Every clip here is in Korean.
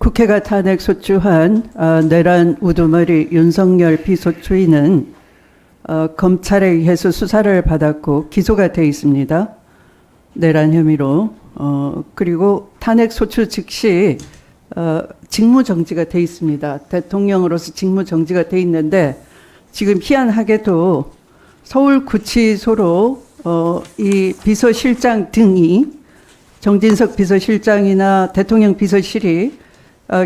국회가 탄핵 소추한 내란 우두머리 윤석열 비소추인은 검찰에 의해서 수사를 받았고 기소가 되어 있습니다. 내란 혐의로. 그리고 탄핵 소추 즉시 직무정지가 되어 있습니다. 대통령으로서 직무정지가 되어 있는데 지금 희한하게도 서울구치소로 이 비서실장 등이 정진석 비서실장이나 대통령 비서실이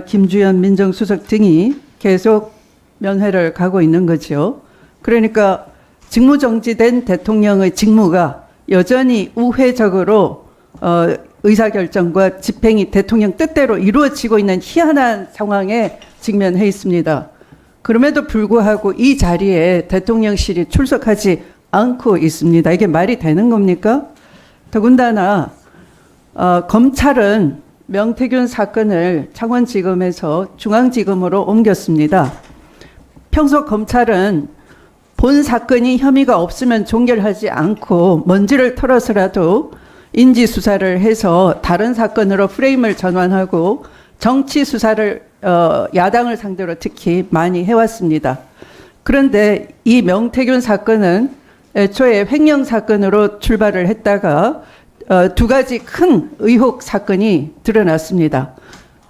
김주현 민정수석 등이 계속 면회를 가고 있는 거죠. 그러니까 직무정지된 대통령의 직무가 여전히 우회적으로 의사결정과 집행이 대통령 뜻대로 이루어지고 있는 희한한 상황에 직면해 있습니다. 그럼에도 불구하고 이 자리에 대통령실이 출석하지 않고 있습니다. 이게 말이 되는 겁니까? 더군다나 검찰은 명태균 사건을 창원지검에서 중앙지검으로 옮겼습니다. 평소 검찰은 본 사건이 혐의가 없으면 종결하지 않고 먼지를 털어서라도 인지수사를 해서 다른 사건으로 프레임을 전환하고 정치 수사를 야당을 상대로 특히 많이 해왔습니다. 그런데 이 명태균 사건은 애초에 횡령 사건으로 출발을 했다가 두 가지 큰 의혹 사건이 드러났습니다.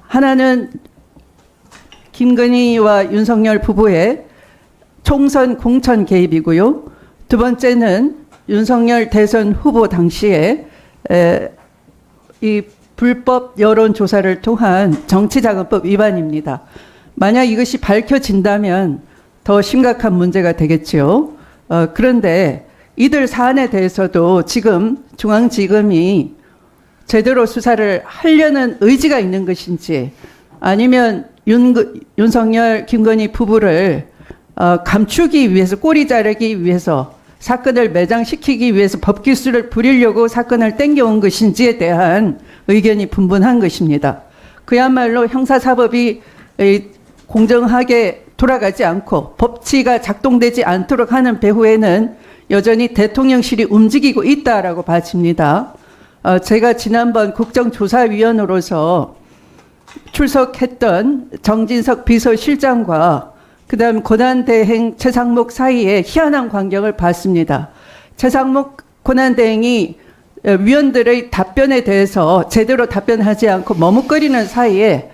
하나는 김건희와 윤석열 부부의 총선 공천 개입이고요. 두 번째는 윤석열 대선 후보 당시에 이 불법 여론조사를 통한 정치자금법 위반입니다. 만약 이것이 밝혀진다면 더 심각한 문제가 되겠죠. 그런데 이들 사안에 대해서도 지금 중앙지검이 제대로 수사를 하려는 의지가 있는 것인지 아니면 윤석열, 김건희 부부를 감추기 위해서 꼬리 자르기 위해서 사건을 매장시키기 위해서 법기술을 부리려고 사건을 땡겨온 것인지에 대한 의견이 분분한 것입니다. 그야말로 형사사법이 공정하게 돌아가지 않고 법치가 작동되지 않도록 하는 배후에는 여전히 대통령실이 움직이고 있다라고 봐집니다. 제가 지난번 국정조사위원으로서 출석했던 정진석 비서실장과 그다음 권한대행 최상목 사이에 희한한 광경을 봤습니다. 최상목 권한대행이 위원들의 답변에 대해서 제대로 답변하지 않고 머뭇거리는 사이에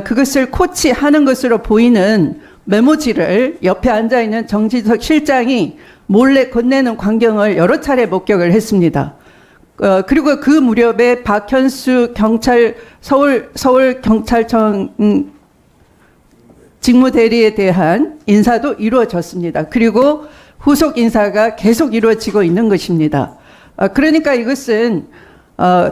그것을 코치하는 것으로 보이는 메모지를 옆에 앉아있는 정진석 실장이 몰래 건네는 광경을 여러 차례 목격을 했습니다. 그리고 그 무렵에 박현수 서울경찰청 직무대리에 대한 인사도 이루어졌습니다. 그리고 후속 인사가 계속 이루어지고 있는 것입니다. 그러니까 이것은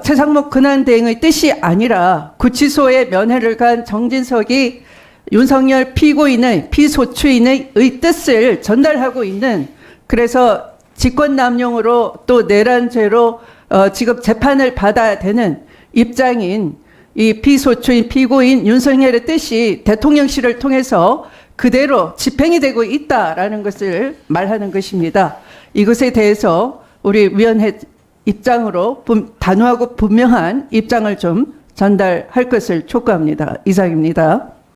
최상목 권한대행의 뜻이 아니라 구치소에 면회를 간 정진석이 윤석열 피소추인의 뜻을 전달하고 있는, 그래서 직권남용으로 또 내란죄로 지금 재판을 받아야 되는 입장인 이 피소추인 피고인 윤석열의 뜻이 대통령실을 통해서 그대로 집행이 되고 있다라는 것을 말하는 것입니다. 이것에 대해서 우리 위원회 입장으로 단호하고 분명한 입장을 좀 전달할 것을 촉구합니다. 이상입니다.